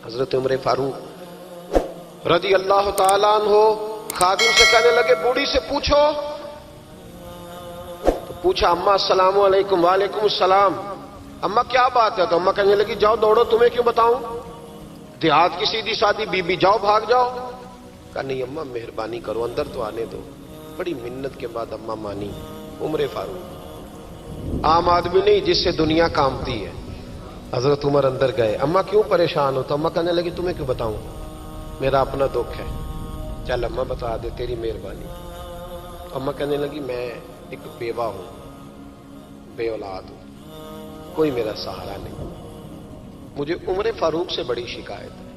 حضرت عمر فاروق رضی اللہ تعالیٰ عنہ خادم سے کہنے لگے بوڑھی سے پوچھو. تو پوچھا اماں السلام علیکم. وعلیکم السلام. اماں کیا بات ہے؟ تو اماں کہنے لگی جاؤ دوڑو, تمہیں کیوں بتاؤں, دیہات کی سیدھی سادی بی بی, جاؤ بھاگ جاؤ. کہا نہیں اماں مہربانی کرو اندر تو آنے دو. بڑی منت کے بعد اماں مانی. عمر فاروق عام آدمی نہیں جس سے دنیا کامتی ہے. حضرت عمر اندر گئے. اماں کیوں پریشان ہو؟ تو اماں کہنے لگی تمہیں کیوں بتاؤں, میرا اپنا دکھ ہے. چل اماں بتا دے, تیری مہربانی. اماں کہنے لگی میں ایک بیوہ ہوں, بے اولاد ہوں, کوئی میرا سہارا نہیں. مجھے عمر فاروق سے بڑی شکایت ہے.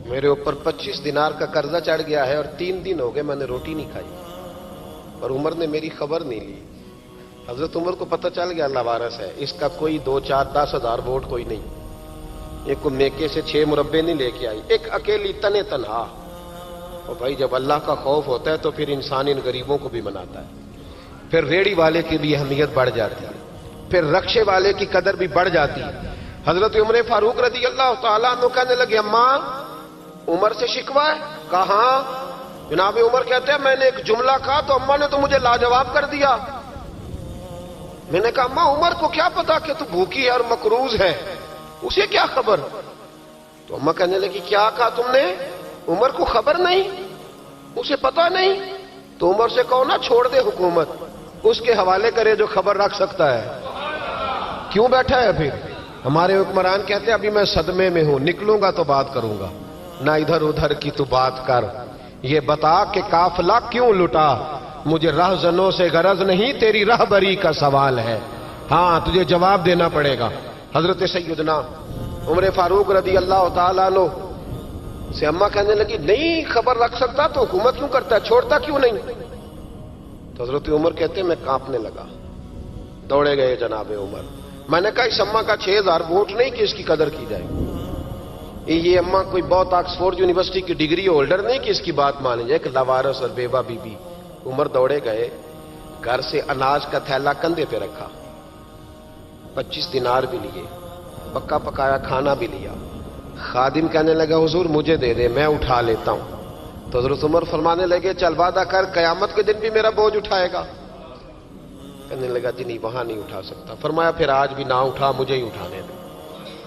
میرے اوپر 25 دینار کا قرضہ چڑھ گیا ہے اور 3 دن ہو گئے میں نے روٹی نہیں کھائی, اور عمر نے میری خبر نہیں لی. حضرت عمر کو پتہ چل گیا اللہ وارث ہے, اس کا کوئی 2 4 10 ہزار ووٹ کوئی نہیں. ایک کو میکے سے 6 مربے نہیں لے کے آئی, ایک اکیلی تنے تنہا. اور بھائی جب اللہ کا خوف ہوتا ہے تو پھر انسان ان غریبوں کو بھی مناتا ہے. پھر ریڑھی والے کی بھی اہمیت بڑھ جاتی ہے, پھر رکشے والے کی قدر بھی بڑھ جاتی ہے. حضرت عمر فاروق رضی اللہ تعالیٰ عنہ کہنے لگے اماں عمر سے شکوہ ہے؟ کہاں؟ جناب عمر کہتے ہیں میں نے ایک جملہ کہا تو اماں نے تو مجھے لاجواب کر دیا. میں نے کہا اماں عمر کو کیا پتا کہ تو بھوکی ہے اور مقروض ہے, اسے کیا خبر؟ تو اماں کہنے لگی کیا کہا تم نے؟ عمر کو خبر نہیں, اسے پتا نہیں. تو عمر سے کہو نا چھوڑ دے حکومت, اس کے حوالے کرے جو خبر رکھ سکتا ہے. کیوں بیٹھا ہے پھر؟ ہمارے حکمران کہتے ہیں ابھی میں صدمے میں ہوں, نکلوں گا تو بات کروں گا. نہ ادھر ادھر کی تو بات کر, یہ بتا کہ قافلہ کیوں لٹا. مجھے رہزنوں سے غرض نہیں, تیری رہبری کا سوال ہے. ہاں تجھے جواب دینا پڑے گا. حضرت سیدنا عمر فاروق رضی اللہ تعالیٰ عنہ سے اماں کہنے لگی نہیں خبر رکھ سکتا تو حکومت کیوں کرتا ہے, چھوڑتا کیوں نہیں؟ تو حضرت عمر کہتے ہیں میں کانپنے لگا. دوڑے گئے جناب عمر. میں نے کہا اس اماں کا 6000 ووٹ نہیں کہ اس کی قدر کی جائے. یہ اماں کوئی بہت آکسفورڈ یونیورسٹی کی ڈگری ہولڈر نہیں کہ اس کی بات مانی جائے. کہ لاوارث اور بیوہ بی بی. عمر دوڑے گئے, گھر سے اناج کا تھیلا کندھے پہ رکھا, 25 دینار بھی لیے, پکا پکایا کھانا بھی لیا. خادم کہنے لگا حضور مجھے دے دے میں اٹھا لیتا ہوں. تو حضرت عمر فرمانے لگے چل وعدہ کر قیامت کے دن بھی میرا بوجھ اٹھائے گا. کہنے لگا جی نہیں وہاں نہیں اٹھا سکتا. فرمایا پھر آج بھی نہ اٹھا, مجھے ہی اٹھانے دے,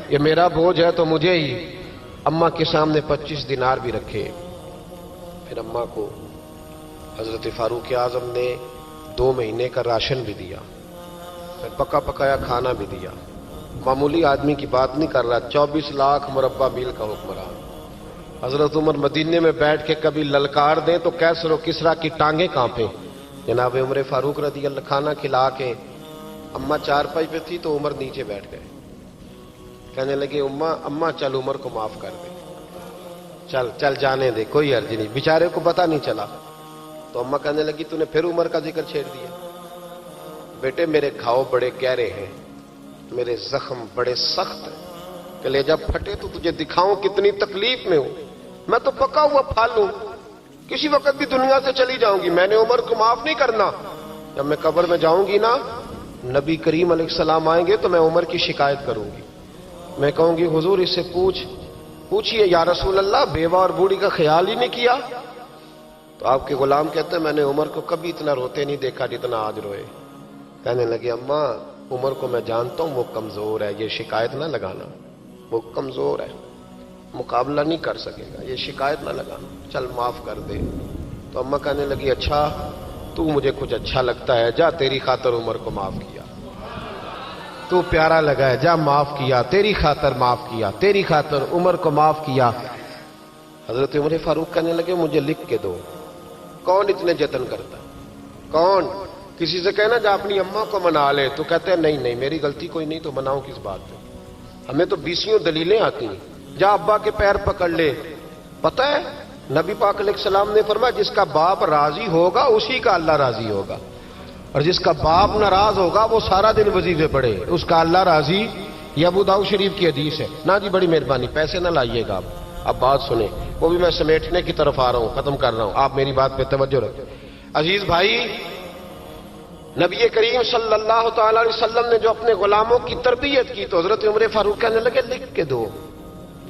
یہ میرا بوجھ ہے تو مجھے ہی. اماں کے سامنے 25 دینار بھی رکھے. پھر اماں کو حضرت فاروق اعظم نے 2 مہینے کا راشن بھی دیا, پھر پکا پکایا کھانا بھی دیا. معمولی آدمی کی بات نہیں کر رہا, 24 لاکھ مربع میل کا حکمران. حضرت عمر مدینے میں بیٹھ کے کبھی للکار دیں تو کیسر و کسرا کی ٹانگیں کانپیں. جناب عمر فاروق رضی اللہ کھانا کھلا کے اماں چارپائی پہ تھی تو عمر نیچے بیٹھ گئے. کہنے لگے اماں چل عمر کو معاف کر دے, چل چل جانے دے, کوئی عرض نہیں, بیچارے کو پتہ نہیں چلا. تو اماں کہنے لگی تو نے پھر عمر کا ذکر چھیڑ دیا. بیٹے میرے گھاؤ بڑے گہرے ہیں, میرے زخم بڑے سخت ہیں, کلیجہ پھٹے تو تجھے دکھاؤں کتنی تکلیف میں ہوں. میں تو پکا ہوا پھال ہوں, کسی وقت بھی دنیا سے چلی جاؤں گی. میں نے عمر کو معاف نہیں کرنا. جب میں قبر میں جاؤں گی نا, نبی کریم علیہ السلام آئیں گے تو میں عمر کی شکایت کروں گی. میں کہوں گی حضور اس سے پوچھئے یا رسول اللہ بیوہ اور بوڑھی کا خیال ہی نہیں کیا. تو آپ کے غلام کہتے ہیں میں نے عمر کو کبھی اتنا روتے نہیں دیکھا جتنا آج روئے. کہنے لگے اماں عمر کو میں جانتا ہوں وہ کمزور ہے, یہ شکایت نہ لگانا, وہ کمزور ہے, مقابلہ نہیں کر سکے گا, یہ شکایت نہ لگانا, چل معاف کر دے. تو اماں کہنے لگی اچھا تو مجھے کچھ اچھا لگتا ہے, جا تیری خاطر عمر کو معاف کیا, تو پیارا لگا ہے, جا معاف کیا, تیری خاطر معاف کیا, تیری خاطر عمر کو معاف کیا. حضرت عمر فاروق کہنے لگے مجھے لکھ کے دو. کون اتنے جتن کرتا ہے, کون؟ کسی سے کہنا جا اپنی اماں کو منا لے, تو کہتے ہیں نہیں میری غلطی کوئی نہیں تو مناؤں کس بات پہ, ہمیں تو 20 دلیلیں آتی ہیں. جا ابا کے پیر پکڑ لے. پتہ ہے نبی پاک علیہ السلام نے فرمایا جس کا باپ راضی ہوگا اسی کا اللہ راضی ہوگا, اور جس کا باپ ناراض ہوگا وہ سارا دن وظیفے پڑھے, اس کا اللہ راضی. یہ ابو داؤد شریف کی حدیث ہے. نا جی بڑی مہربانی, پیسے نہ لائیے گا آپ. اب بات سنیں, وہ بھی میں سمیٹنے کی طرف آ رہا ہوں, ختم کر رہا ہوں, آپ میری بات پہ توجہ رکھیں. عزیز بھائی, نبی کریم صلی اللہ تعالی علیہ وسلم نے جو اپنے غلاموں کی تربیت کی تو حضرت عمر فاروق کہنے لگے لکھ کے دو.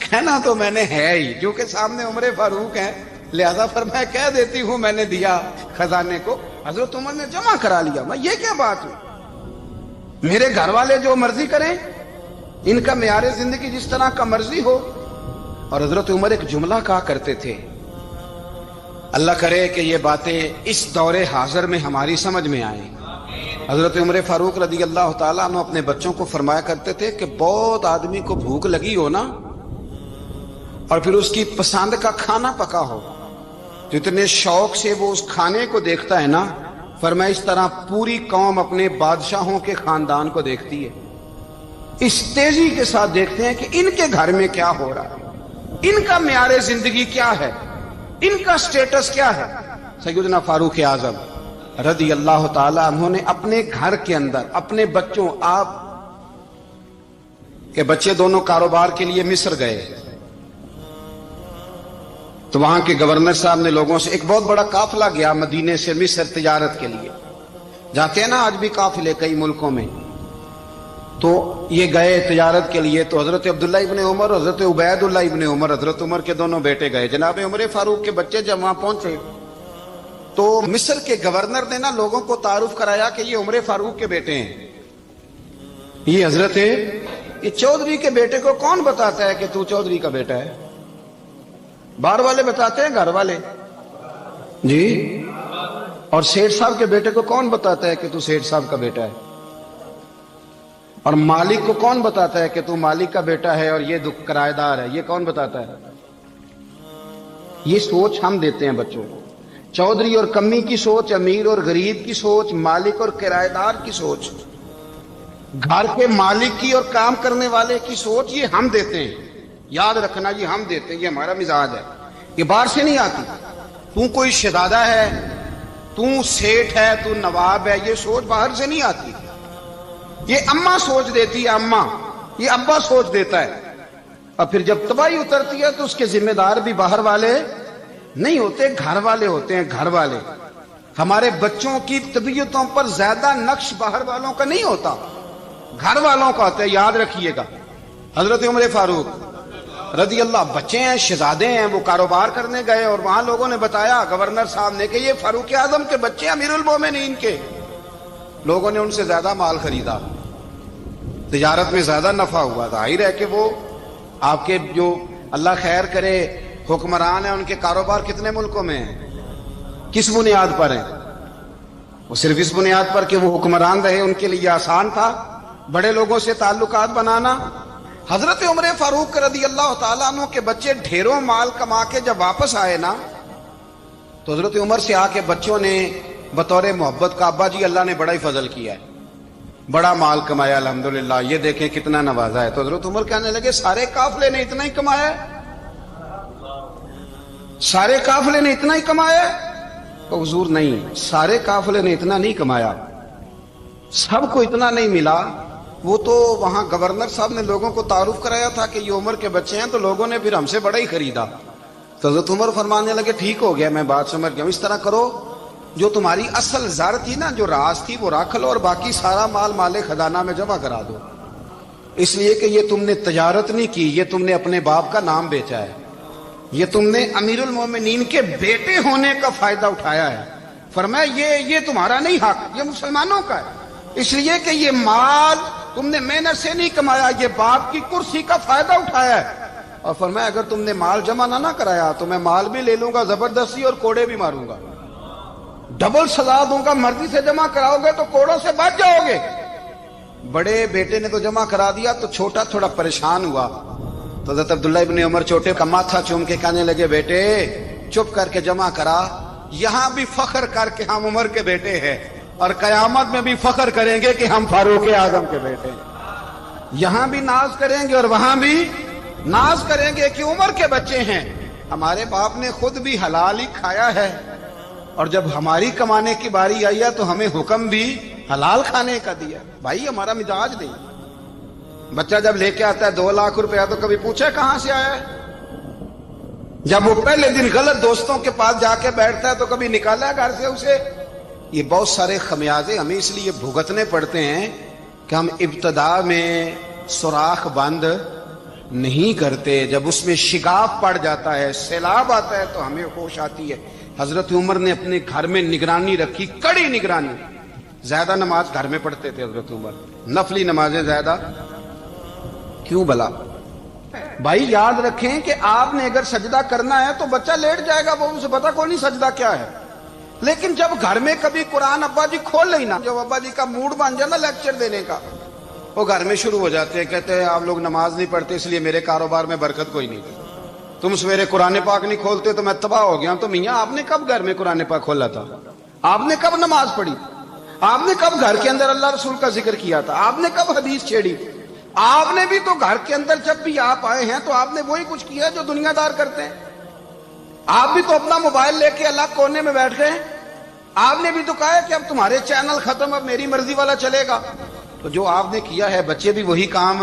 کہنا تو میں نے ہے ہی, کیونکہ سامنے عمر فاروق ہیں, لہذا پر میں کہہ دیتی ہوں میں نے دیا خزانے کو. حضرت عمر نے جمع کرا لیا. میں یہ کیا بات ہے, میرے گھر والے جو مرضی کریں, ان کا معیار زندگی جس طرح کا مرضی ہو. اور حضرت عمر ایک جملہ کہا کرتے تھے, اللہ کرے کہ یہ باتیں اس دور حاضر میں ہماری سمجھ میں آئیں. حضرت عمر فاروق رضی اللہ تعالیٰ عنہ اپنے بچوں کو فرمایا کرتے تھے کہ بہت آدمی کو بھوک لگی ہو نا, اور پھر اس کی پسند کا کھانا پکا ہو, تو اتنے شوق سے وہ اس کھانے کو دیکھتا ہے نا, فرمایا اس طرح پوری قوم اپنے بادشاہوں کے خاندان کو دیکھتی ہے, اس تیزی کے ساتھ دیکھتے ہیں کہ ان کے گھر میں کیا ہو رہا ہے, ان کا معیار زندگی کیا ہے, ان کا سٹیٹس کیا ہے. سیدنا فاروق اعظم رضی اللہ تعالی عنہ نے اپنے گھر کے اندر اپنے بچوں, آپ کے بچے دونوں کاروبار کے لیے مصر گئے, تو وہاں کے گورنر صاحب نے لوگوں سے, ایک بہت بڑا قافلہ گیا مدینے سے مصر تجارت کے لیے, جاتے ہیں نا آج بھی قافلے کئی ملکوں میں, تو یہ گئے تجارت کے لیے. تو حضرت عبداللہ ابن عمر, حضرت عبید اللہ ابن عمر, حضرت عمر کے دونوں بیٹے گئے. جناب عمر فاروق کے بچے جب وہاں پہنچے تو مصر کے گورنر نے نا لوگوں کو تعارف کرایا کہ یہ عمر فاروق کے بیٹے ہیں. یہ حضرت, یہ چودھری کے بیٹے کو کون بتاتا ہے کہ تو چودھری کا بیٹا ہے؟ باہر والے بتاتے ہیں, گھر والے جی. اور سیٹھ صاحب کے بیٹے کو کون بتاتا ہے کہ تو سیٹھ صاحب کا بیٹا ہے؟ اور مالک کو کون بتاتا ہے کہ تو مالک کا بیٹا ہے اور یہ کرایہ دار ہے؟ یہ کون بتاتا ہے؟ یہ سوچ ہم دیتے ہیں بچوں کو. چودھری اور کمی کی سوچ, امیر اور غریب کی سوچ, مالک اور کرایہ دار کی سوچ, گھر کے مالک کی اور کام کرنے والے کی سوچ, یہ ہم دیتے ہیں. یاد رکھنا, یہ ہم دیتے ہیں, یہ ہمارا مزاج ہے, یہ باہر سے نہیں آتی. تو کوئی شہزادہ ہے, تو سیٹھ ہے, تو نواب ہے, یہ سوچ باہر سے نہیں آتی. یہ اماں سوچ دیتی ہے, اماں, یہ ابا سوچ دیتا ہے. اور پھر جب تباہی اترتی ہے تو اس کے ذمہ دار بھی باہر والے نہیں ہوتے, گھر والے ہوتے ہیں. گھر والے, ہمارے بچوں کی طبیعتوں پر زیادہ نقش باہر والوں کا نہیں ہوتا, گھر والوں کا ہوتا ہے. یاد رکھیے گا. حضرت عمر فاروق رضی اللہ, بچے ہیں, شہزادے ہیں, وہ کاروبار کرنے گئے اور وہاں لوگوں نے بتایا گورنر صاحب نے کہ یہ فاروق اعظم کے بچے, امیر المومنین کے. لوگوں نے ان سے زیادہ مال خریدا, تجارت میں زیادہ نفع ہوا. ظاہر ہے کہ وہ آپ کے جو اللہ خیر کرے حکمران ہیں, ان کے کاروبار کتنے ملکوں میں ہیں, کس بنیاد پر ہیں؟ وہ صرف اس بنیاد پر کہ وہ حکمران رہے, ان کے لیے آسان تھا بڑے لوگوں سے تعلقات بنانا. حضرت عمر فاروق رضی اللہ تعالیٰ عنہ کے بچے ڈھیروں مال کما کے جب واپس آئے نا, تو حضرت عمر سے آ کے بچوں نے بطور محبت کا, ابا جی اللہ نے بڑا ہی فضل کیا ہے, بڑا مال کمایا الحمدللہ, یہ دیکھیں کتنا نوازا ہے. تو حضرت عمر کہنے لگے سارے قافلے نے اتنا ہی کمایا ہے, سارے قافلے نے اتنا ہی کمایا ہے؟ تو حضور نہیں, سارے قافلے نے اتنا نہیں کمایا, سب کو اتنا نہیں ملا. وہ تو وہاں گورنر صاحب نے لوگوں کو تعارف کرایا تھا کہ یہ عمر کے بچے ہیں, تو لوگوں نے پھر ہم سے بڑا ہی خریدا. تو حضرت عمر فرمانے لگے ٹھیک ہو گیا, میں بات سمجھ گیا ہوں, اس طرح کرو جو تمہاری اصل زر تھی نا, جو راز تھی, وہ رکھ لو اور باقی سارا مال مال خزانہ میں جمع کرا دو. اس لیے کہ یہ تم نے تجارت نہیں کی, یہ تم نے اپنے باپ کا نام بیچا ہے, یہ تم نے امیر المومنین کے بیٹے ہونے کا فائدہ اٹھایا ہے. فرمایا یہ تمہارا نہیں حق, یہ مسلمانوں کا ہے, اس لیے کہ یہ مال تم نے محنت سے نہیں کمایا, یہ باپ کی کرسی کا فائدہ اٹھایا ہے. اور فرمایا اگر تم نے مال جمع نہ کرایا تو میں مال بھی لے لوں گا زبردستی اور کوڑے بھی ماروں گا, ڈبل سزا دوں گا. مرضی سے جمع کراؤ گے تو کوڑوں سے بچ جاؤ گے. بڑے بیٹے نے تو جمع کرا دیا, تو چھوٹا تھوڑا پریشان ہوا. تو حضرت عبداللہ ابن عمر چھوٹے کا ماتھا چوم کے کہنے لگے بیٹے چپ کر کے جمع کرا, یہاں بھی فخر کر کے ہم عمر کے بیٹے ہیں, اور قیامت میں بھی فخر کریں گے کہ ہم فاروق اعظم کے بیٹے ہیں. یہاں بھی ناز کریں گے اور وہاں بھی ناز کریں گے کہ عمر کے بچے ہیں. ہمارے باپ نے خود بھی حلال ہی کھایا ہے, اور جب ہماری کمانے کی باری آئی ہے تو ہمیں حکم بھی حلال کھانے کا دیا. بھائی ہمارا مزاج نہیں. بچہ جب لے کے آتا ہے 2 لاکھ روپیہ تو کبھی پوچھا کہاں سے آیا ہے؟ جب وہ پہلے دن غلط دوستوں کے پاس جا کے بیٹھتا ہے تو کبھی نکالا ہے گھر سے اسے؟ یہ بہت سارے خمیازے ہمیں اس لیے بھگتنے پڑتے ہیں کہ ہم ابتدا میں سوراخ بند نہیں کرتے، جب اس میں شگاف پڑ جاتا ہے، سیلاب آتا ہے تو ہمیں ہوش آتی ہے۔ حضرت عمر نے اپنے گھر میں نگرانی رکھی، کڑی نگرانی۔ زیادہ نماز گھر میں پڑھتے تھے حضرت عمر، نفلی نمازیں زیادہ کیوں بلا؟ بھائی یاد رکھیں کہ آپ نے اگر سجدہ کرنا ہے تو بچہ لیٹ جائے گا، وہ اسے پتا کوئی نہیں سجدہ کیا ہے، لیکن جب گھر میں کبھی قرآن ابا جی کھول لئی نا، جب ابا جی کا موڈ بن جائے نا لیکچر دینے کا، وہ گھر میں شروع ہو جاتے ہیں، کہتے ہیں آپ لوگ نماز نہیں پڑھتے اس لیے میرے کاروبار میں برکت کوئی نہیں، تم سویرے قرآن پاک نہیں کھولتے تو میں تباہ ہو گیا۔ تو میاں آپ نے کب گھر میں قرآن پاک کھولا تھا؟ آپ نے کب نماز پڑھی؟ آپ نے کب گھر کے اندر اللہ رسول کا ذکر کیا تھا؟ آپ نے کب حدیث چھیڑی؟ آپ نے بھی تو گھر کے اندر جب بھی آپ آئے ہیں تو آپ نے وہی کچھ کیا جو دنیا دار کرتے ہیں۔ آپ بھی تو اپنا موبائل لے کے الگ کونے میں بیٹھ گئے، آپ نے بھی تو کہا ہے کہ اب تمہارے چینل ختم، اب میری مرضی والا چلے گا۔ تو جو آپ نے کیا ہے بچے بھی وہی کام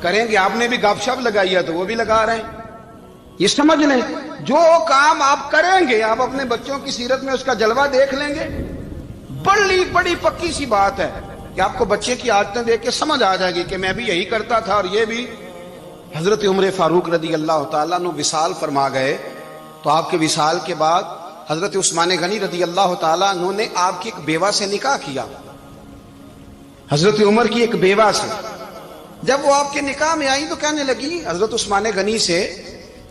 کریں گے۔ آپ نے بھی گپ شپ لگائی ہے تو وہ بھی لگا رہے ہیں۔ یہ سمجھ لیں جو کام آپ کریں گے آپ اپنے بچوں کی سیرت میں اس کا جلوہ دیکھ لیں گے۔ بڑی پکی سی بات ہے کہ آپ کو بچے کی عادتیں دیکھ کے سمجھ آ جائے گی کہ میں بھی یہی کرتا تھا اور یہ بھی۔ حضرت عمر فاروق رضی اللہ تعالیٰ عنہ وصال فرما گئے تو آپ کے وصال کے بعد حضرت عثمان غنی رضی اللہ تعالیٰ عنہ نے آپ کی ایک بیوہ سے نکاح کیا، حضرت عمر کی ایک بیوہ سے۔ جب وہ آپ کے نکاح میں آئی تو کہنے لگی حضرت عثمان غنی سے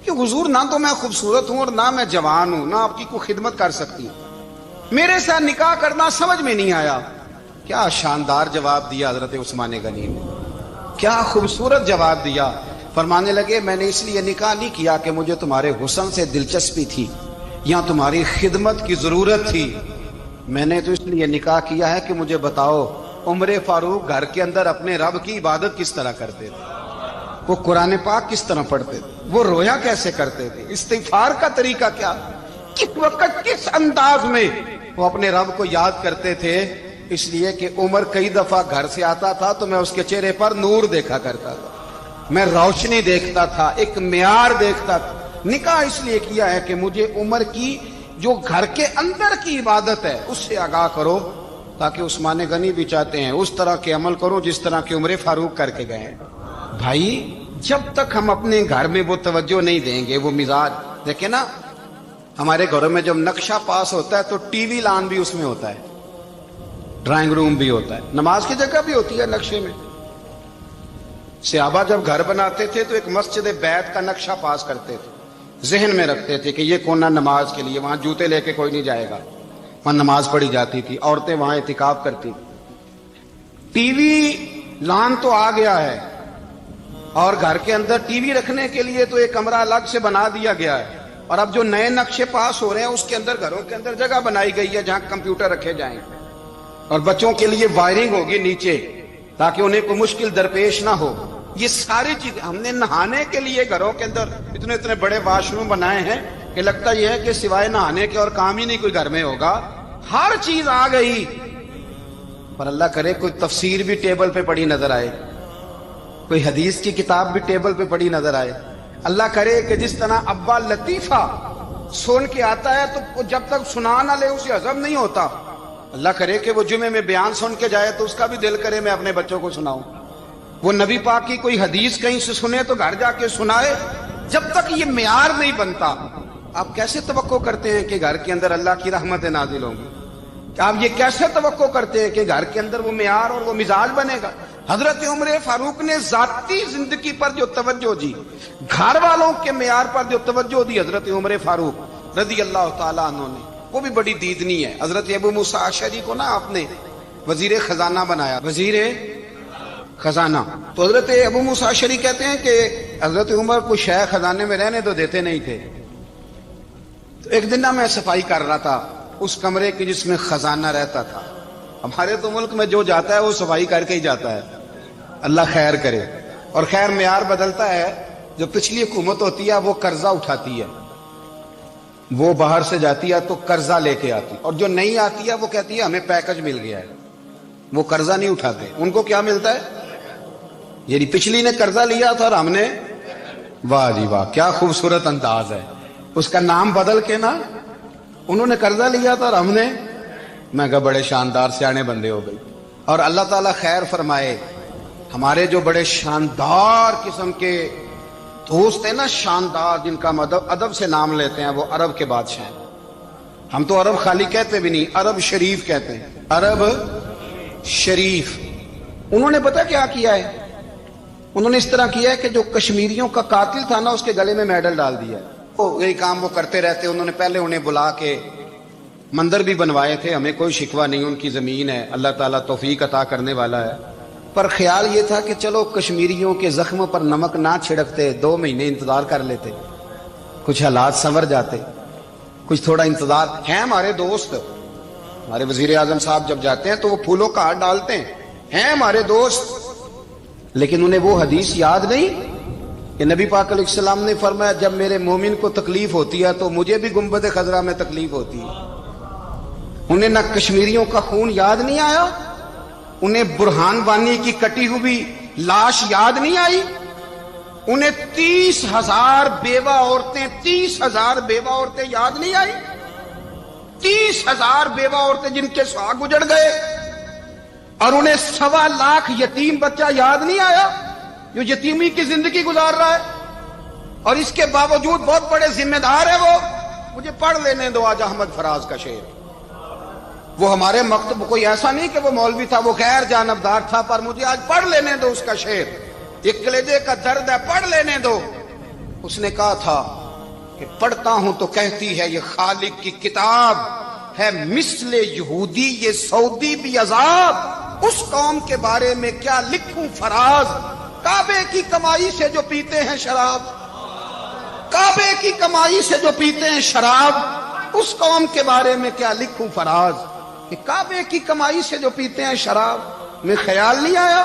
کہ حضور نہ تو میں خوبصورت ہوں اور نہ میں جوان ہوں، نہ آپ کی کوئی خدمت کر سکتی ہوں، میرے ساتھ نکاح کرنا سمجھ میں نہیں آیا۔ کیا شاندار جواب دیا حضرت عثمان غنی نے، کیا خوبصورت جواب دیا۔ فرمانے لگے میں نے اس لیے نکاح نہیں کیا کہ مجھے تمہارے حسن سے دلچسپی تھی یا تمہاری خدمت کی ضرورت تھی، میں نے تو اس لیے نکاح کیا ہے کہ مجھے بتاؤ عمر فاروق گھر کے اندر اپنے رب کی عبادت کس طرح کرتے تھے، وہ قرآن پاک کس طرح پڑھتے تھے، وہ رویا کیسے کرتے تھے، استغفار کا طریقہ کیا، کس وقت کس انداز میں وہ اپنے رب کو یاد کرتے تھے۔ اس لیے کہ عمر کئی دفعہ گھر سے آتا تھا تو میں اس کے چہرے پر نور دیکھا کرتا تھا، میں روشنی دیکھتا تھا، ایک معیار دیکھتا تھا۔ نکاح اس لیے کیا ہے کہ مجھے عمر کی جو گھر کے اندر کی عبادت ہے اس سے آگاہ کرو، تاکہ عثمان غنی بھی چاہتے ہیں اس طرح کے عمل کرو جس طرح کہ عمر فاروق کر کے گئے۔ بھائی جب تک ہم اپنے گھر میں وہ توجہ نہیں دیں گے، وہ مزاج دیکھیں نا، ہمارے گھروں میں جب نقشہ پاس ہوتا ہے تو ٹی وی لان بھی اس میں ہوتا ہے، ڈرائنگ روم بھی ہوتا ہے، نماز کی جگہ بھی ہوتی ہے نقشے میں۔ صحابہ جب گھر بناتے تھے تو ایک مسجد بیت کا نقشہ پاس کرتے تھے، ذہن میں رکھتے تھے کہ یہ کونا نماز کے لیے، وہاں جوتے لے کے کوئی نہیں جائے گا، وہاں نماز پڑھی جاتی تھی، عورتیں وہاں اعتکاف کرتی۔ ٹی وی لان تو آ گیا ہے اور گھر کے اندر ٹی وی رکھنے کے لیے تو ایک کمرہ الگ سے بنا دیا گیا ہے، اور اب جو نئے نقشے پاس ہو رہے ہیں اس کے اندر گھروں کے اندر جگہ بنائی گئی ہے جہاں کمپیوٹر رکھے جائیں، اور بچوں کے لیے وائرنگ ہوگی نیچے تاکہ انہیں کوئی مشکل درپیش نہ ہو۔ یہ ساری چیزیں ہم نے نہانے کے لیے گھروں کے اندر اتنے بڑے واش روم بنائے ہیں کہ لگتا یہ ہے کہ سوائے نہانے کے اور کام ہی نہیں کوئی گھر میں ہوگا، ہر چیز آ گئی۔ پر اللہ کرے کوئی تفسیر بھی ٹیبل پہ پڑی نظر آئے، کوئی حدیث کی کتاب بھی ٹیبل پہ پڑی نظر آئے۔ اللہ کرے کہ جس طرح ابا لطیفہ سن کے آتا ہے تو جب تک سنا نہ لے اسے ہضم نہیں ہوتا، اللہ کرے کہ وہ جمعے میں بیان سن کے جائے تو اس کا بھی دل کرے میں اپنے بچوں کو سناؤں، وہ نبی پاک کی کوئی حدیث کہیں سے سنے تو گھر جا کے سنائے۔ جب تک یہ معیار نہیں بنتا آپ کیسے توقع کرتے ہیں کہ گھر کے اندر اللہ کی رحمتیں نازل ہوں گی؟ آپ یہ کیسے توقع کرتے ہیں کہ گھر کے اندر وہ معیار اور وہ مزاج بنے گا؟ حضرت عمر فاروق نے ذاتی زندگی پر جو توجہ دی، گھر والوں کے معیار پر جو توجہ دی حضرت عمر فاروق رضی اللہ تعالیٰ عنہ نے، وہ بھی بڑی دیدنی ہے۔ حضرت ابو موسیٰ اشعری کو نا آپ نے وزیر خزانہ بنایا، وزیر خزانہ، تو حضرت ابو موسیٰ اشعری کہتے ہیں کہ حضرت عمر کو شے خزانے میں رہنے تو دیتے نہیں تھے۔ تو ایک دن میں صفائی کر رہا تھا اس کمرے کی جس میں خزانہ رہتا تھا۔ ہمارے تو ملک میں جو جاتا ہے وہ صفائی کر کے ہی جاتا ہے، اللہ خیر کرے۔ اور خیر معیار بدلتا ہے، جو پچھلی حکومت ہوتی ہے وہ قرضہ اٹھاتی ہے، وہ باہر سے جاتی ہے تو قرضہ لے کے آتی، اور جو نہیں آتی ہے وہ کہتی ہے ہمیں پیکج مل گیا ہے، وہ قرضہ نہیں اٹھاتے۔ ان کو کیا ملتا ہے؟ یعنی پچھلی نے قرضہ لیا تھا اور ہم نے، واہ جی واہ کیا خوبصورت انداز ہے، اس کا نام بدل کے نا، انہوں نے قرضہ لیا تھا اور ہم نے، میں کہا بڑے شاندار سیانے بندے ہو گئی۔ اور اللہ تعالیٰ خیر فرمائے، ہمارے جو بڑے شاندار قسم کے دوست ہیں نا، شاندار، جن کا ادب سے نام لیتے ہیں، وہ عرب کے بادشاہ ہیں۔ ہم تو عرب خالی کہتے بھی نہیں، عرب شریف کہتے ہیں، عرب شریف۔ انہوں نے پتہ کیا کیا ہے؟ انہوں نے اس طرح کیا ہے کہ جو کشمیریوں کا قاتل تھا نا، اس کے گلے میں میڈل ڈال دیا ہے۔ یہی کام وہ کرتے رہتے۔ انہوں نے پہلے انہیں بلا کے مندر بھی بنوائے تھے، ہمیں کوئی شکوہ نہیں، ان کی زمین ہے، اللہ تعالیٰ توفیق عطا کرنے والا ہے، پر خیال یہ تھا کہ چلو کشمیریوں کے زخموں پر نمک نہ چھڑکتے، 2 مہینے انتظار کر لیتے، کچھ حالات سنور جاتے، کچھ تھوڑا انتظار۔ ہیں ہمارے دوست، ہمارے وزیر اعظم صاحب جب جاتے ہیں تو وہ پھولوں کا ہار ڈالتے ہیں ہمارے دوست، لیکن انہیں وہ حدیث یاد نہیں کہ نبی پاک علیہ السلام نے فرمایا جب میرے مومن کو تکلیف ہوتی ہے تو مجھے بھی گنبد خضرا میں تکلیف ہوتی ہے۔ انہیں نہ کشمیریوں کا خون یاد نہیں آیا، انہیں برہان وانی کی کٹی ہوئی لاش یاد نہیں آئی، انہیں 30,000 بیوہ عورتیں 30,000 بیوہ عورتیں یاد نہیں آئی، 30,000 بیوہ عورتیں جن کے سہاگ اجڑ گئے، اور انہیں 1.25 لاکھ یتیم بچہ یاد نہیں آیا جو یتیمی کی زندگی گزار رہا ہے، اور اس کے باوجود بہت بڑے ذمہ دار ہے وہ۔ مجھے پڑھ لینے دو آج احمد فراز کا شعر، وہ ہمارے مکتب کوئی ایسا نہیں کہ وہ مولوی تھا، وہ غیر جانبدار تھا، پر مجھے آج پڑھ لینے دو اس کا شعر، ایک کلیجے کا درد ہے، پڑھ لینے دو۔ اس نے کہا تھا کہ پڑھتا ہوں تو کہتی ہے یہ خالق کی کتاب ہے، مثل یہودی یہ سعودی بھی عذاب، اس قوم کے بارے میں کیا لکھوں فراز، کعبے کی کمائی سے جو پیتے ہیں شراب، کعبے کی کمائی سے جو پیتے ہیں شراب، اس قوم کے بارے میں کیا لکھوں فراز، کہ کعبے کی کمائی سے جو پیتے ہیں شراب۔ میں خیال نہیں آیا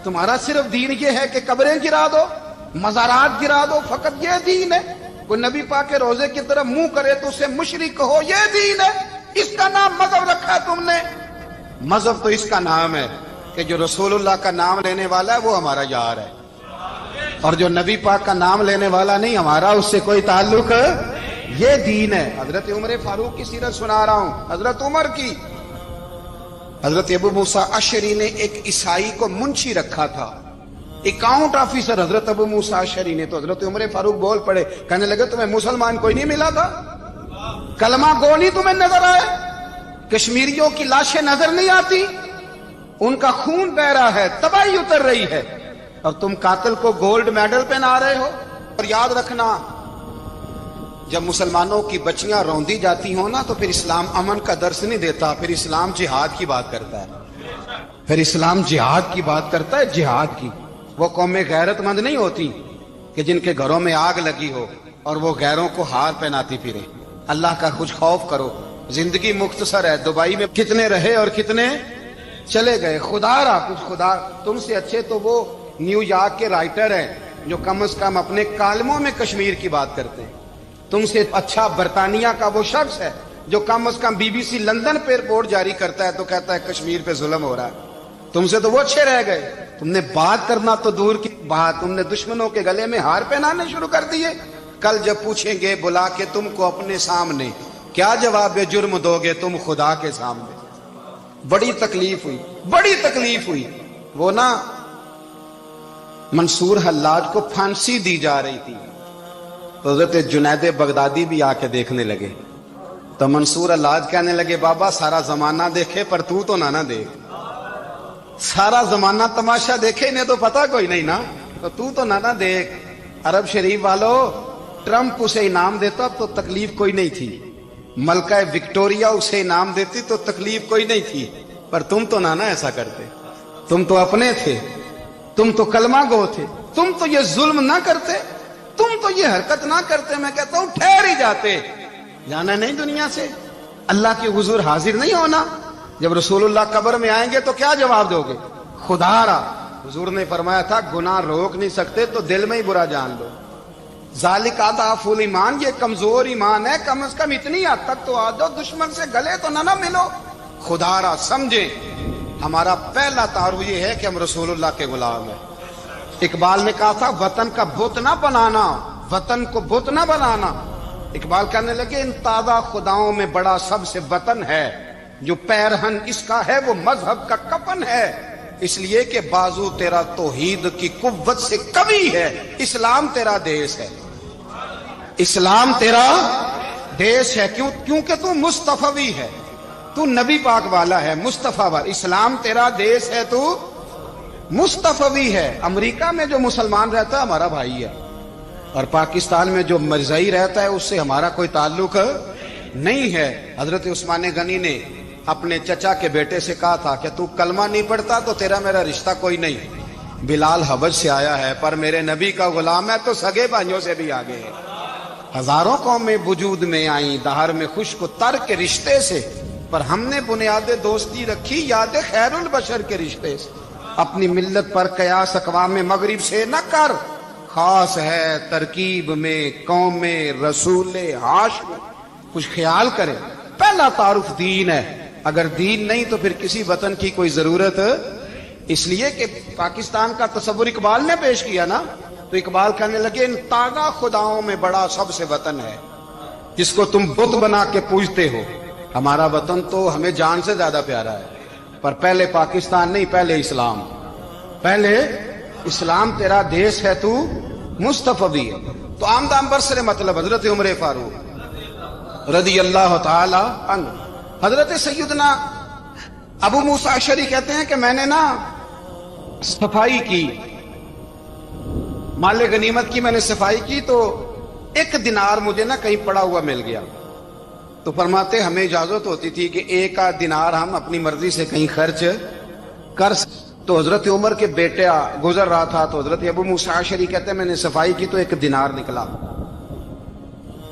تمہارا صرف دین یہ ہے کہ قبریں گرا دو، مزارات گرا دو، فقط یہ دین ہے؟ کوئی نبی پاک کے روزے کی طرف منہ کرے تو اسے مشرک کہو، یہ دین ہے؟ اس کا نام مذہب رکھا ہے تم نے؟ مذہب تو اس کا نام ہے کہ جو رسول اللہ کا نام لینے والا ہے وہ ہمارا یار ہے، اور جو نبی پاک کا نام لینے والا نہیں، ہمارا اس سے کوئی تعلق، یہ دین ہے۔ حضرت عمر فاروق کی سیرت سنا رہا ہوں، حضرت عمر کی۔ حضرت ابو موسیٰ اشعری نے ایک عیسائی کو منشی رکھا تھا، اکاؤنٹ آفیسر حضرت ابو موسیٰ اشعری نے۔ تو حضرت عمر فاروق بول پڑے، کہنے لگے تمہیں مسلمان کوئی نہیں ملا تھا؟ کلمہ گو نہیں تمہیں نظر آئے؟ کشمیریوں کی لاشیں نظر نہیں آتی؟ ان کا خون بہ رہا ہے، تباہی اتر رہی ہے، اور تم قاتل کو گولڈ میڈل پہنا رہے ہو؟ اور یاد رکھنا، جب مسلمانوں کی بچیاں روندی جاتی ہوں نا تو پھر اسلام امن کا درس نہیں دیتا، پھر اسلام جہاد کی بات کرتا ہے، پھر اسلام جہاد کی بات کرتا ہے، جہاد کی۔ وہ قومیں غیرت مند نہیں ہوتی کہ جن کے گھروں میں آگ لگی ہو اور وہ غیروں کو ہار پہناتی پھرے۔ اللہ کا کچھ خوف کرو، زندگی مختصر ہے، دبئی میں کتنے رہے اور کتنے چلے گئے، خدا را کچھ خدا۔ تم سے اچھے تو وہ نیو یارک کے رائٹر ہیں جو کم از کم اپنے کالموں میں کشمیر کی بات کرتے ہیں، تم سے اچھا برطانیہ کا وہ شخص ہے جو کم از کم BBC لندن پہ رپورٹ جاری کرتا ہے تو کہتا ہے کشمیر پہ ظلم ہو رہا ہے، تم سے تو وہ اچھے رہ گئے۔ تم نے بات کرنا تو دور کی بات، تم نے دشمنوں کے گلے میں ہار پہنانے شروع کر دیے۔ کل جب پوچھیں گے بلا کے تم کو اپنے سامنے، کیا جواب جرم دو گے تم خدا کے سامنے؟ بڑی تکلیف ہوئی، بڑی تکلیف ہوئی۔ وہ نا منصور حلاج کو پھانسی دی جا رہی تھی، تو حضرت جنید بغدادی بھی آ کے دیکھنے لگے، تو منصور حلاج کہنے لگے بابا سارا زمانہ دیکھے پر تو نہ دیکھ، سارا زمانہ تماشا دیکھے انہیں تو پتہ کوئی نہیں نا، تو نہ دیکھ۔ عرب شریف والو، ٹرمپ اسے انعام دیتا تو تکلیف کوئی نہیں تھی، ملکہ وکٹوریا اسے انعام دیتی تو تکلیف کوئی نہیں تھی، پر تم تو نہ ایسا کرتے، تم تو اپنے تھے، تم تو کلمہ گو تھے، تم تو یہ ظلم نہ کرتے، تم تو یہ حرکت نہ کرتے۔ میں کہتا ہوں ٹھہر ہی جاتے، جانا نہیں دنیا سے، اللہ کے حضور حاضر نہیں ہونا۔ جب رسول اللہ قبر میں آئیں گے تو کیا جواب دو گے؟ خدا را، حضور نے فرمایا تھا گناہ روک نہیں سکتے تو دل میں ہی برا جان لو، ذالک اضعف الایمان، یہ کمزور ایمان ہے، کم از کم اتنی حد تک تو آ جاؤ، دشمن سے گلے تو نہ ملو۔ خدا را سمجھیں، ہمارا پہلا تعارف یہ ہے کہ ہم رسول اللہ کے غلام ہیں۔ اقبال نے کہا تھا وطن کا بت نہ بنانا، وطن کو بت نہ بنانا۔ اقبال کہنے لگے ان تازہ خداؤں میں بڑا سب سے وطن ہے، جو پیرہن اس کا ہے وہ مذہب کا کفن ہے، اس لیے کہ بازو تیرا توحید کی قوت سے قوی ہے۔ اسلام تیرا دیس ہے، اسلام تیرا دیس ہے، کیونکہ تو مصطفی ہے، تو نبی پاک والا ہے، مصطفیٰ والا۔ اسلام تیرا دیس ہے، تو مصطفی ہے۔ امریکہ میں جو مسلمان رہتا ہے ہمارا بھائی ہے، اور پاکستان میں جو مرزائی رہتا ہے اس سے ہمارا کوئی تعلق نہیں ہے۔ حضرت عثمان غنی نے اپنے چچا کے بیٹے سے کہا تھا کہ تو کلمہ نہیں پڑھتا تو تیرا میرا رشتہ کوئی نہیں۔ بلال حبش سے آیا ہے پر میرے نبی کا غلام ہے تو سگے بھائیوں سے بھی آگے ہے۔ ہزاروں قومیں وجود میں آئیں دہر میں خشک و تر کے رشتے سے، پر ہم نے بنیاد دوستی رکھی یاد خیر البشر کے رشتے سے۔ اپنی ملت پر قیاس اقوام مغرب سے نہ کر، خاص ہے ترکیب میں قوم رسول ہاشم۔ کچھ خیال کرے، پہلا تعارف دین ہے، اگر دین نہیں تو پھر کسی وطن کی کوئی ضرورت۔ اس لیے کہ پاکستان کا تصور اقبال نے پیش کیا نا، تو اقبال کہنے لگے ان تازہ خداؤں میں بڑا سب سے وطن ہے جس کو تم بت بنا کے پوجتے ہو۔ ہمارا وطن تو ہمیں جان سے زیادہ پیارا ہے، پر پہلے پاکستان نہیں، پہلے اسلام، پہلے اسلام تیرا دیس ہے، تو مصطفی ہے۔ تو آمدام برسر مطلب حضرت عمر فاروق رضی اللہ تعالی عنہ، حضرت سیدنا ابو موسیٰ اشعری کہتے ہیں کہ میں نے نا صفائی کی، مال غنیمت کی میں نے صفائی کی، تو ایک دینار مجھے نا کہیں پڑا ہوا مل گیا، تو فرماتے ہمیں اجازت ہوتی تھی کہ ایک آدھ دینار ہم اپنی مرضی سے کہیں خرچ کر سکتے۔ تو حضرت عمر کے بیٹا گزر رہا تھا، تو حضرت ابو موسیٰ اشعری کہتے ہیں میں نے صفائی کی تو ایک دینار نکلا،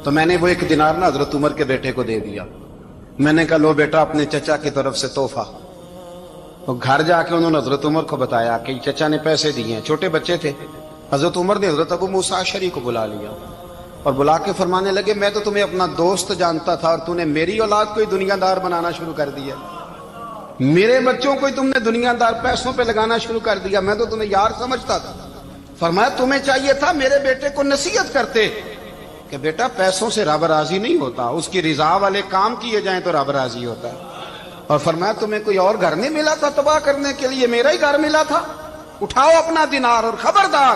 تو میں نے وہ ایک دینار نا حضرت عمر کے بیٹے کو دے دیا۔ میں نے کہا لو بیٹا اپنے چچا کی طرف سے تحفہ۔ تو گھر جا کے انہوں نے حضرت عمر کو بتایا کہ چچا نے پیسے دیے ہیں، چھوٹے بچے تھے۔ حضرت عمر نے حضرت ابو موسیٰ اشعری کو بلا لیا اور بلا کے فرمانے لگے میں تو تمہیں اپنا دوست جانتا تھا اور تو نے میری اولاد کو ہی دنیا دار بنانا شروع کر دیا، میرے بچوں کو ہی تم نے دنیا دار پیسوں پہ لگانا شروع کر دیا، میں تو تمہیں یار سمجھتا تھا۔ فرمایا تمہیں چاہیے تھا میرے بیٹے کو نصیحت کرتے کہ بیٹا پیسوں سے رب راضی نہیں ہوتا، اس کی رضا والے کام کیے جائیں تو رب راضی ہوتا ہے۔ اور فرمایا تمہیں کوئی اور گھر نہیں ملا تھا تباہ کرنے کے لیے، میرا ہی گھر ملا تھا، اٹھاؤ اپنا دینار اور خبردار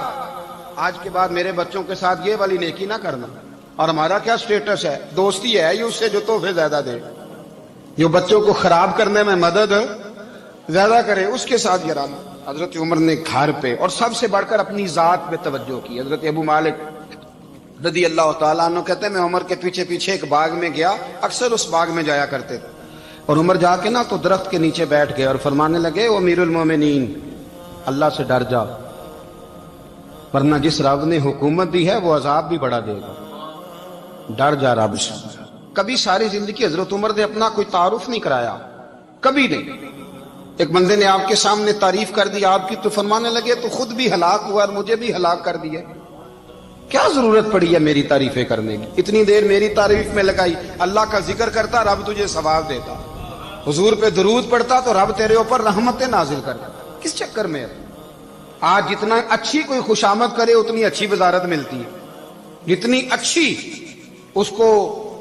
آج کے بعد میرے بچوں کے ساتھ یہ والی نیکی نہ کرنا۔ اور ہمارا کیا سٹیٹس ہے، دوستی ہے یہ اس سے جو تحفے زیادہ دے، جو بچوں کو خراب کرنے میں مدد زیادہ کرے اس کے ساتھ یہ رہنا۔ حضرت عمر نے گھر پہ اور سب سے بڑھ کر اپنی ذات پہ توجہ کی۔ حضرت ابو مالک رضی اللہ تعالیٰ عنہ کہتے ہیں میں عمر کے پیچھے پیچھے ایک باغ میں گیا، اکثر اس باغ میں جایا کرتے تھے، اور عمر جا کے نا تو درخت کے نیچے بیٹھ گئے اور فرمانے لگے او امیر المومنین اللہ سے ڈر جا، ورنہ جس رب نے حکومت دی ہے وہ عذاب بھی بڑا دے گا، ڈر جا رب سے۔ کبھی ساری زندگی حضرت عمر نے اپنا کوئی تعارف نہیں کرایا، کبھی نہیں۔ ایک بندے نے آپ کے سامنے تعریف کر دی آپ کی تو فرمانے لگے تو خود بھی ہلاک ہوا اور مجھے بھی ہلاک کر دیا، کیا ضرورت پڑی ہے میری تعریفیں کرنے کی، اتنی دیر میری تعریف میں لگائی، اللہ کا ذکر کرتا رب تجھے ثواب دیتا، حضور پہ درود پڑھتا تو رب تیرے اوپر رحمتیں نازل کرتا، کس چکر میں ہے؟ آج جتنا اچھی کوئی خوشامد کرے اتنی اچھی وزارت ملتی ہے، جتنی اچھی اس کو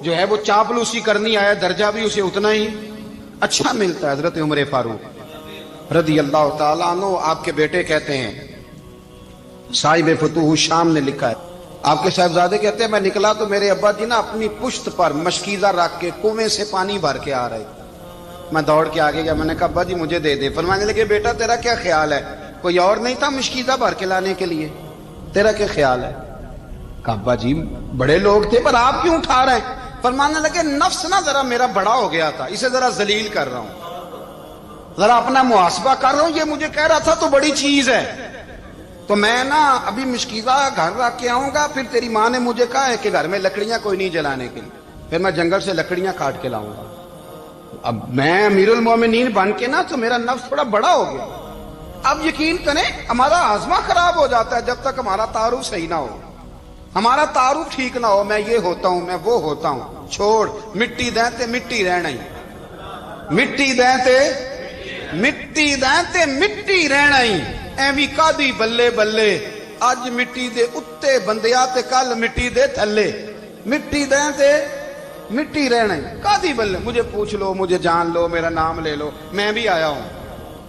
جو ہے وہ چاپلوسی کرنی آیا درجہ بھی اسے اتنا ہی اچھا ملتا ہے۔ حضرت عمر فاروق رضی اللہ تعالیٰ عنہ آپ کے بیٹے کہتے ہیں، صاحب فتوح الشام نے لکھا ہے، آپ کے صاحبزادے کہتے ہیں میں نکلا تو میرے ابا جی نا اپنی پشت پر مشکیزہ رکھ کے کنویں سے پانی بھر کے آ رہے، میں دوڑ کے آگے گیا، میں نے کہا ابا جی مجھے دے دے۔ فرمانے لگے بیٹا تیرا کیا خیال ہے، کوئی اور نہیں تھا مشکیزہ بھر کے لانے کے لیے، تیرا کیا خیال ہے؟ کہا ابا جی بڑے لوگ تھے پر آپ کیوں اٹھا رہے ہیں؟ فرمانے لگے نفس نا ذرا میرا بڑا ہو گیا تھا، اسے ذرا ذلیل کر رہا ہوں، ذرا اپنا محاسبہ کر رہا ہوں، یہ مجھے کہہ رہا تھا تو بڑی چیز ہے، تو میں نا ابھی مشکیزہ گھر رکھ کے آؤں گا، پھر تیری ماں نے مجھے کہا ہے کہ گھر میں لکڑیاں کوئی نہیں جلانے کے لیے، پھر میں جنگل سے لکڑیاں کاٹ کے لاؤں گا، اب میں امیر المومنین بن کے نا تو میرا نفس تھوڑا بڑا ہو گیا۔ اب یقین کریں ہمارا ہاضمہ خراب ہو جاتا ہے جب تک ہمارا تعارف صحیح نہ ہو، ہمارا تعارف ٹھیک نہ ہو، میں یہ ہوتا ہوں میں وہ ہوتا ہوں، چھوڑ مٹی دیں تے مٹی رہنا ہی، مٹی دیں تے مٹی دیں تے مٹی رہنا ہی، ایویں کادی بلے بلے اج مٹی دے اتے بندیا تے کل مٹی دے تھلے، مٹی دیں تے مٹی رہنے کادی بلے مجھے پوچھ لو مجھے جان لو میرا نام لے لو میں بھی آیا ہوں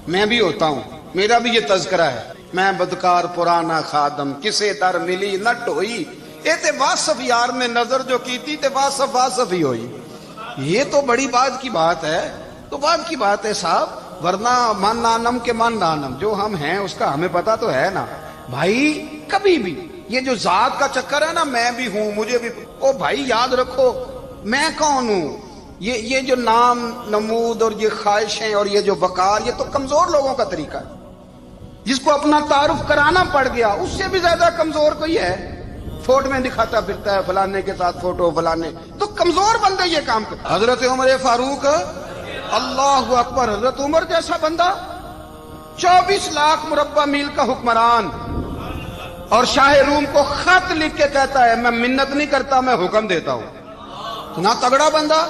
میں بھی ہوتا ہوں میرا بھی یہ تذکرہ ہے میں بدکار پرانا خادم کسے در ملی نٹ ہوئی اے تے واصف یار نے نظر جو کی تھی تے واصف واصف ہی ہوئی یہ تو بڑی بات کی بات ہے تو بات کی بات ہے صاحب ورنہ من نانم کے من نانم جو ہم ہیں اس کا ہمیں پتا تو ہے نا بھائی کبھی بھی یہ جو ذات کا چکر ہے نا میں بھی ہوں مجھے بھی او بھائی یاد رکھو میں کون ہوں یہ جو نام نمود اور یہ خواہشیں اور یہ جو وقار یہ تو کمزور لوگوں کا طریقہ ہے جس کو اپنا تعارف کرانا پڑ گیا اس سے بھی زیادہ کمزور کوئی ہے فوٹو میں دکھاتا پھرتا ہے فلانے کے ساتھ فوٹو فلانے تو کمزور بندے یہ کام کرتے حضرت عمر فاروق اللہ اکبر حضرت عمر جیسا بندہ 24 لاکھ مربع میل کا حکمران اور شاہ روم کو خط لکھ کے کہتا ہے میں منت نہیں کرتا میں حکم دیتا ہوں نہ تگڑا بندہ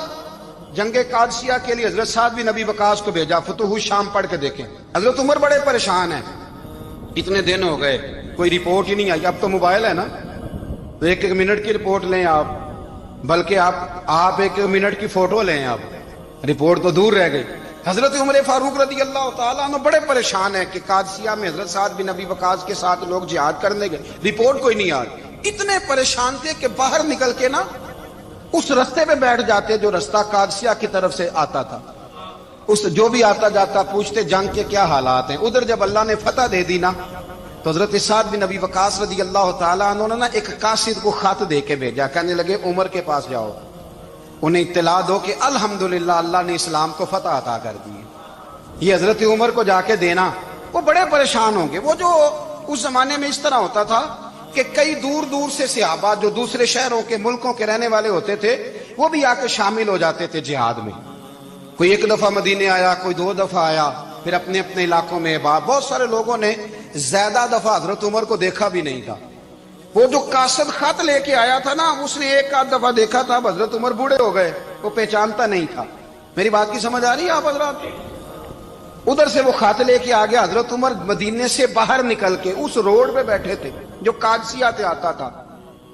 جنگ قادسیہ کے لیے حضرت سعد بن ابی وقاص کو بھیجا فتوح الشام پڑھ کے دیکھیں حضرت عمر بڑے پریشان ہیں اتنے دن ہو گئے کوئی رپورٹ ہی نہیں آئی اب تو موبائل ہے نا تو ایک منٹ کی رپورٹ لیں آپ بلکہ آپ ایک منٹ کی فوٹو لیں آپ رپورٹ تو دور رہ گئی حضرت عمر فاروق رضی اللہ تعالیٰ عنہ بڑے پریشان ہیں کہ قادسیہ میں حضرت سعد بن ابی وقاص کے ساتھ لوگ جہاد کرنے گئے رپورٹ کوئی نہیں آئی اتنے پریشان تھے کہ باہر نکل کے نا اس رستے پہ بیٹھ جاتے جو رستہ قادسیہ کی طرف سے آتا تھا اس جو بھی آتا جاتا پوچھتے جنگ کے کیا حالات ہیں ادھر جب اللہ نے فتح دے دی نا تو حضرت سعد بن ابی وقاص رضی اللہ تعالیٰ عنہ نے ایک قاصد کو خط دے کے بھیجا کہنے لگے عمر کے پاس جاؤ انہیں اطلاع دو کہ الحمدللہ اللہ نے اسلام کو فتح عطا کر دی یہ حضرت عمر کو جا کے دینا وہ بڑے پریشان ہوں گے وہ جو اس زمانے میں اس طرح ہوتا تھا کہ کئی دور دور سے صحابہ جو دوسرے شہروں کے ملکوں کے رہنے والے ہوتے تھے وہ بھی آ کے شامل ہو جاتے تھے جہاد میں کوئی ایک دفعہ مدینے آیا کوئی 2 دفعہ آیا پھر اپنے اپنے علاقوں میں بہت سارے لوگوں نے زیادہ دفعہ حضرت عمر کو دیکھا بھی نہیں تھا وہ جو قاصد خط لے کے آیا تھا نا اس نے 1 دفعہ دیکھا تھا حضرت عمر بوڑھے ہو گئے وہ پہچانتا نہیں تھا میری بات کی سمجھ آ رہی ہے آپ حضرات ادھر سے وہ خط لے کے آ گیا حضرت عمر مدینے سے باہر نکل کے اس روڈ پہ بیٹھے تھے جو قادسیہ سے آتا تھا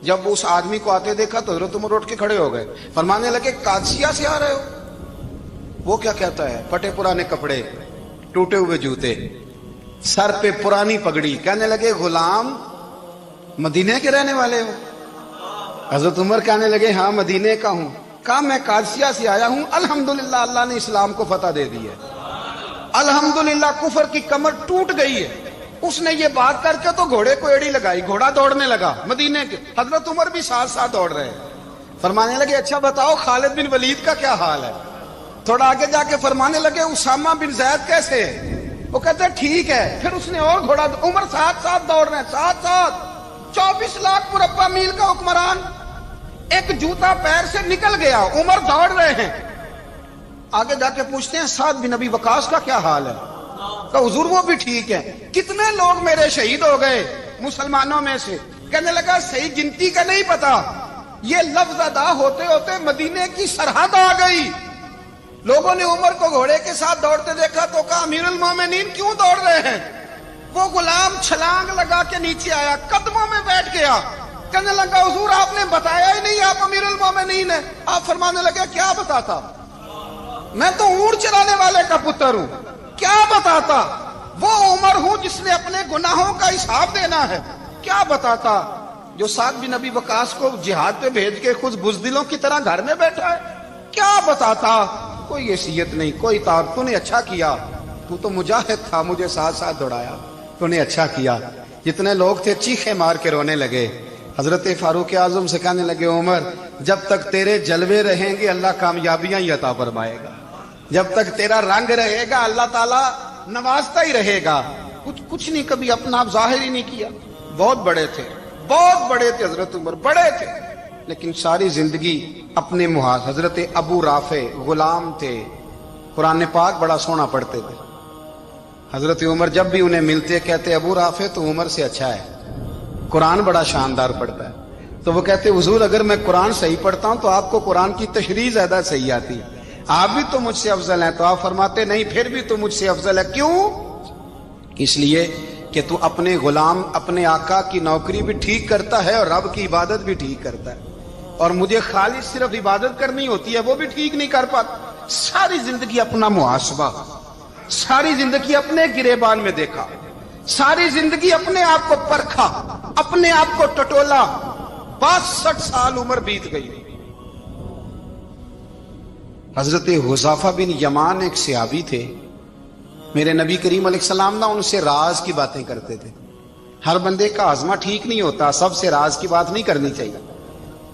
جب اس آدمی کو آتے دیکھا تو حضرت عمر اٹھ کے کھڑے ہو گئے فرمانے لگے قادسیہ سے آ رہے ہو وہ کیا کہتا ہے پھٹے پرانے کپڑے ٹوٹے ہوئے جوتے سر پہ پرانی پگڑی کہنے لگے غلام مدینے کے رہنے والے ہو حضرت عمر کہنے لگے ہاں مدینے کا ہوں کہا میں قادسیہ سے آیا ہوں الحمدللہ اللہ نے اسلام کو فتح دے دی ہے الحمدللہ کفر کی کمر ٹوٹ گئی ہے اس نے یہ بات کر کے تو گھوڑے کو ایڑی لگائی گھوڑا دوڑنے لگا مدینے کے حضرت عمر بھی ساتھ ساتھ دوڑ رہے ہیں فرمانے لگے اچھا بتاؤ خالد بن ولید کا کیا حال ہے تھوڑا آگے جا کے فرمانے لگے اسامہ بن زید کیسے ہے وہ کہتے ہیں ٹھیک ہے پھر اس نے اور گھوڑا عمر ساتھ ساتھ دوڑ رہے ہیں ساتھ ساتھ 24 لاکھ مربع میل کا حکمران ایک جوتا پیر سے نکل گیا عمر دوڑ رہے ہیں آگے جا کے پوچھتے ہیں سعد بن ابی وقاص کا کیا حال ہے کہ حضور وہ بھی ٹھیک ہے کتنے لوگ میرے شہید ہو گئے مسلمانوں میں سے کہنے لگا صحیح گنتی کا نہیں پتا یہ لفظ ادا ہوتے ہوتے مدینے کی سرحد آ گئی لوگوں نے عمر کو گھوڑے کے ساتھ دوڑتے دیکھا تو کہا امیر المومنین کیوں دوڑ رہے ہیں وہ غلام چھلانگ لگا کے نیچے آیا قدموں میں بیٹھ گیا کہنے لگا حضور آپ نے بتایا ہی نہیں آپ امیر المومنین ہیں آپ فرمانے لگے کیا بتاتا میں تو اونٹ چلانے والے کا پتر ہوں کیا بتاتا وہ عمر ہوں جس نے اپنے گناہوں کا حساب دینا ہے کیا بتاتا جو سعد بن ابی وقاص کو جہاد پہ بھیج کے خود بزدلوں کی طرح گھر میں بیٹھا ہے کیا بتاتا کوئی حیثیت نہیں کوئی تعارف تو نے اچھا کیا تو تو مجاہد تھا مجھے ساتھ ساتھ دوڑایا تو نے اچھا کیا جتنے لوگ تھے چیخے مار کے رونے لگے حضرت فاروق اعظم سے کہنے لگے عمر جب تک تیرے جلوے رہیں گے اللہ کامیابیاں ہی عطا فرمائے گا جب تک تیرا رنگ رہے گا اللہ تعالیٰ نوازتا ہی رہے گا کچھ نہیں کبھی اپنا آپ ظاہر ہی نہیں کیا بہت بڑے تھے حضرت عمر بڑے تھے لیکن ساری زندگی اپنے محاذ حضرت ابو رافع غلام تھے قرآن پاک بڑا سونا پڑھتے تھے حضرت عمر جب بھی انہیں ملتے کہتے ابو رافع تو عمر سے اچھا ہے قرآن بڑا شاندار پڑھتا ہے تو وہ کہتے حضور اگر میں قرآن صحیح پڑھتا ہوں تو آپ کو قرآن کی تشریح زیادہ صحیح آتی ہے آپ بھی تو مجھ سے افضل ہیں تو آپ فرماتے نہیں پھر بھی تو مجھ سے افضل ہے کیوں اس لیے کہ تو اپنے غلام اپنے آقا کی نوکری بھی ٹھیک کرتا ہے اور رب کی عبادت بھی ٹھیک کرتا ہے اور مجھے خالص صرف عبادت کرنی ہوتی ہے وہ بھی ٹھیک نہیں کر پاتا. ساری زندگی اپنا محاسبہ، ساری زندگی اپنے گریبان میں دیکھا، ساری زندگی اپنے آپ کو پرکھا، اپنے آپ کو ٹٹولا. 62 سال عمر بیت گئی. حضرت حذیفہ بن یمان ایک صحابی تھے. میرے نبی کریم علیہ السلام نا ان سے راز کی باتیں کرتے تھے. ہر بندے کا ہاضمہ ٹھیک نہیں ہوتا، سب سے راز کی بات نہیں کرنی چاہیے.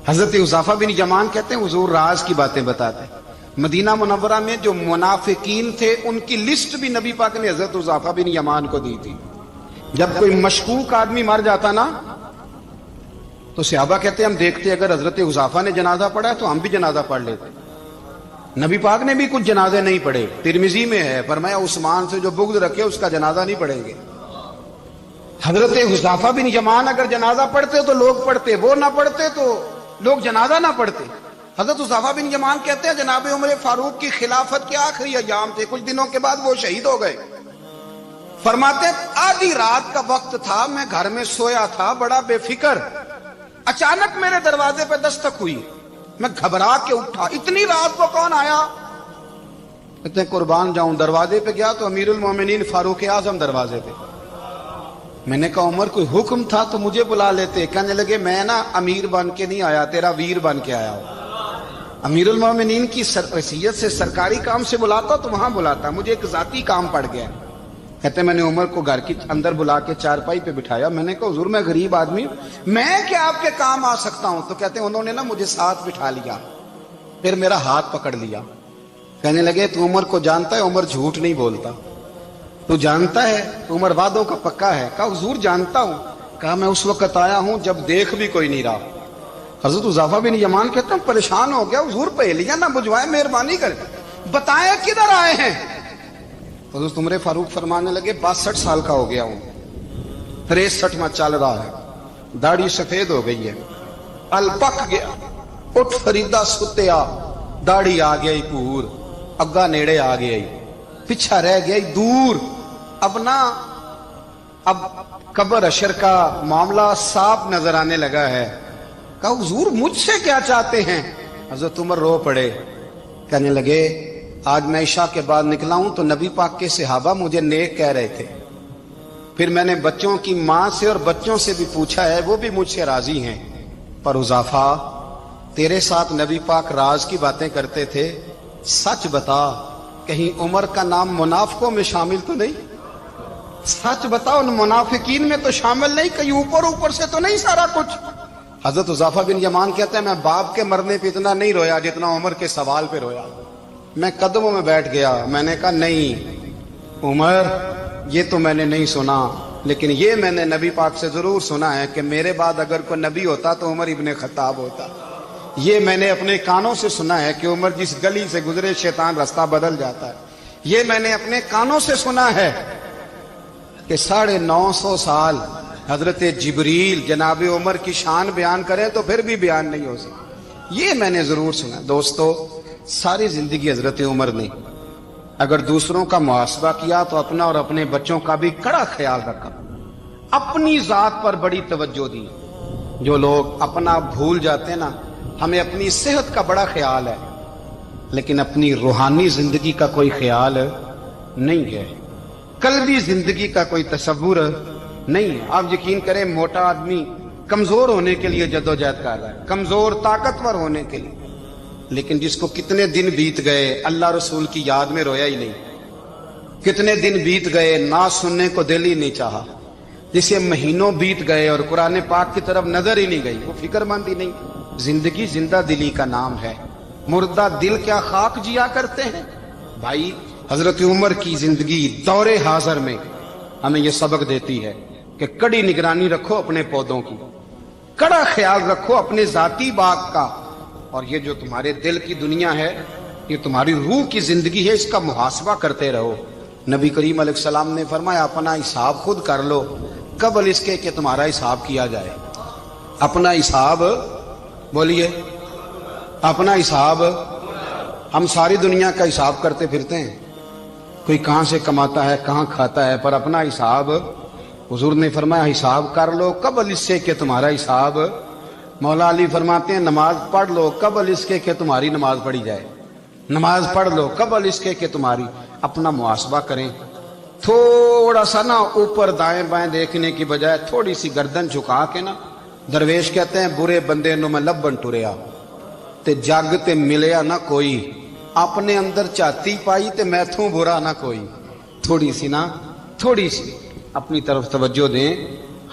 حضرت حذیفہ بن یمان کہتے ہیں حضور راز کی باتیں بتاتے ہیں. مدینہ منورہ میں جو منافقین تھے ان کی لسٹ بھی نبی پاک نے حضرت حذیفہ بن یمان کو دی تھی. جب کوئی مشکوک آدمی مر جاتا نا تو صحابہ کہتے ہیں ہم دیکھتے اگر حضرت حذیفہ نے جنازہ پڑھا ہے تو ہم بھی جنازہ پڑھ لیتے. نبی پاک نے بھی کچھ جنازے نہیں پڑھے. ترمذی میں ہے فرمایا عثمان سے جو بغض رکھے اس کا جنازہ نہیں پڑھیں گے. حضرت حذیفہ بن یمان اگر جنازہ پڑھتے تو لوگ پڑھتے، وہ نہ پڑھتے تو لوگ جنازہ نہ پڑھتے. حضرت حذیفہ بن یمان کہتے ہیں جناب عمر فاروق کی خلافت کے آخری ایام تھے، کچھ دنوں کے بعد وہ شہید ہو گئے. فرماتے آدھی رات کا وقت تھا، میں گھر میں سویا تھا بڑا بے فکر، اچانک میرے دروازے پہ دستک ہوئی، میں گھبرا کے اٹھا. اتنی رات کو کون آیا؟ کہتے ہیں قربان جاؤں دروازے پہ گیا تو امیر المومنین فاروق اعظم دروازے پہ. میں نے کہا عمر کوئی حکم تھا تو مجھے بلا لیتے. کہنے لگے میں نا امیر بن کے نہیں آیا، تیرا ویر بن کے آیا ہوں. امیر المومنین کی حیثیت سے سرکاری کام سے بلاتا تو وہاں بلاتا، مجھے ایک ذاتی کام پڑ گیا. کہتے میں نے عمر کو گھر کی اندر بلا کے چارپائی پہ بٹھایا. میں نے کہا حضور میں غریب آدمی ہوں، میں کیا آپ کے کام آ سکتا ہوں؟ تو کہتے ہیں انہوں نے نا مجھے ساتھ بٹھا لیا، پھر میرا ہاتھ پکڑ لیا. کہنے لگے تو عمر کو جانتا ہے؟ عمر جھوٹ نہیں بولتا. تو جانتا ہے؟ عمر وعدوں کا پکا ہے. کہا حضور جانتا ہوں. کہا میں اس وقت آیا ہوں جب دیکھ بھی کوئی نہیں رہا. حضرت حذیفہ بن یمان کہتے ہیں پریشان ہو گیا، حضور پہلیاں نہ بجھوائے، مہربانی کر بتائیں کدھر آئے ہیں. حضرت عمر فاروق فرمانے لگے 62 سال کا ہو گیا ہوں، 63 میں چل رہا ہے، داڑھی سفید ہو گئی ہے، ال پک گیا، اٹھ فریدا ستیا، داڑھی آ گئی پور، اگا نیڑے آ گئی، پیچھا رہ گئی دور. اب قبر اشر کا معاملہ صاف نظر آنے لگا ہے. کہا حضور مجھ سے کیا چاہتے ہیں؟ حضرت عمر رو پڑے. کہنے لگے آج میں عشاء کے بعد نکلا ہوں تو نبی پاک کے صحابہ مجھے نیک کہہ رہے تھے، پھر میں نے بچوں کی ماں سے اور بچوں سے بھی پوچھا ہے، وہ بھی مجھ سے راضی ہیں. پر حذیفہ تیرے ساتھ نبی پاک راز کی باتیں کرتے تھے، سچ بتا کہیں عمر کا نام منافقوں میں شامل تو نہیں؟ سچ بتا ان منافقین میں تو شامل نہیں، کہیں اوپر سے تو نہیں سارا کچھ؟ حضرت حذیفہ بن یمان کہتے ہیں میں باپ کے مرنے پہ اتنا نہیں رویا جتنا عمر کے سوال پہ رویا. میں قدموں میں بیٹھ گیا. میں نے کہا نہیں عمر یہ تو میں نے نہیں سنا، لیکن یہ میں نے نبی پاک سے ضرور سنا ہے کہ میرے بعد اگر کوئی نبی ہوتا تو عمر ابن خطاب ہوتا. یہ میں نے اپنے کانوں سے سنا ہے کہ عمر جس گلی سے گزرے شیطان رستہ بدل جاتا ہے. یہ میں نے اپنے کانوں سے سنا ہے کہ 950 سال حضرت جبریل جناب عمر کی شان بیان کریں تو پھر بھی بیان نہیں ہو سکتا. یہ میں نے ضرور سنا. دوستو ساری زندگی حضرت عمر نے اگر دوسروں کا محاسبہ کیا تو اپنا اور اپنے بچوں کا بھی کڑا خیال رکھا، اپنی ذات پر بڑی توجہ دی. جو لوگ اپنا بھول جاتے ہیں نا، ہمیں اپنی صحت کا بڑا خیال ہے لیکن اپنی روحانی زندگی کا کوئی خیال نہیں ہے، قلبی زندگی کا کوئی تصور نہیں ہے. آپ یقین کریں موٹا آدمی کمزور ہونے کے لیے جدوجہد کر رہا ہے، کمزور طاقتور ہونے کے لیے، لیکن جس کو کتنے دن بیت گئے اللہ رسول کی یاد میں رویا ہی نہیں، کتنے دن بیت گئے نہ سننے کو دل ہی نہیں چاہا، جسے مہینوں بیت گئے اور قرآن پاک کی طرف نظر ہی نہیں گئی، وہ فکر مند ہی نہیں. زندگی زندہ دلی کا نام ہے، مردہ دل کیا خاک جیا کرتے ہیں. بھائی حضرت عمر کی زندگی دور حاضر میں ہمیں یہ سبق دیتی ہے کہ کڑی نگرانی رکھو اپنے پودوں کی، کڑا خیال رکھو اپنے ذاتی باغ کا، اور یہ جو تمہارے دل کی دنیا ہے یہ تمہاری روح کی زندگی ہے، اس کا محاسبہ کرتے رہو. نبی کریم علیہ السلام نے فرمایا اپنا حساب خود کر لو قبل اس کے کہ تمہارا حساب کیا جائے. اپنا حساب بولیے، اپنا حساب. ہم ساری دنیا کا حساب کرتے پھرتے ہیں، کوئی کہاں سے کماتا ہے کہاں کھاتا ہے، پر اپنا حساب حضور نے فرمایا حساب کر لو قبل اس سے کہ تمہارا حساب مولا علی فرماتے ہیں نماز پڑھ لو قبل اس کے کہ تمہاری نماز پڑھی جائے، نماز پڑھ لو قبل اس کے کہ تمہاری، اپنا محاسبہ کریں، تھوڑا سا نا اوپر دائیں بائیں دیکھنے کی بجائے تھوڑی سی گردن جھکا کے نا، درویش کہتے ہیں برے بندے نو میں لبن ٹریا تے جگ تے ملیا نہ کوئی، اپنے اندر چاتی پائی تے میں تھوں برا نہ کوئی، تھوڑی سی نا تھوڑی سی اپنی طرف توجہ دیں۔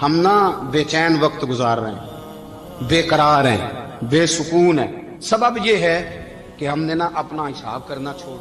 ہم نا بے چین وقت گزار رہے ہیں، بے قرار ہیں، بے سکون ہیں، سبب یہ ہے کہ ہم نے نا اپنا حساب کرنا چھوڑ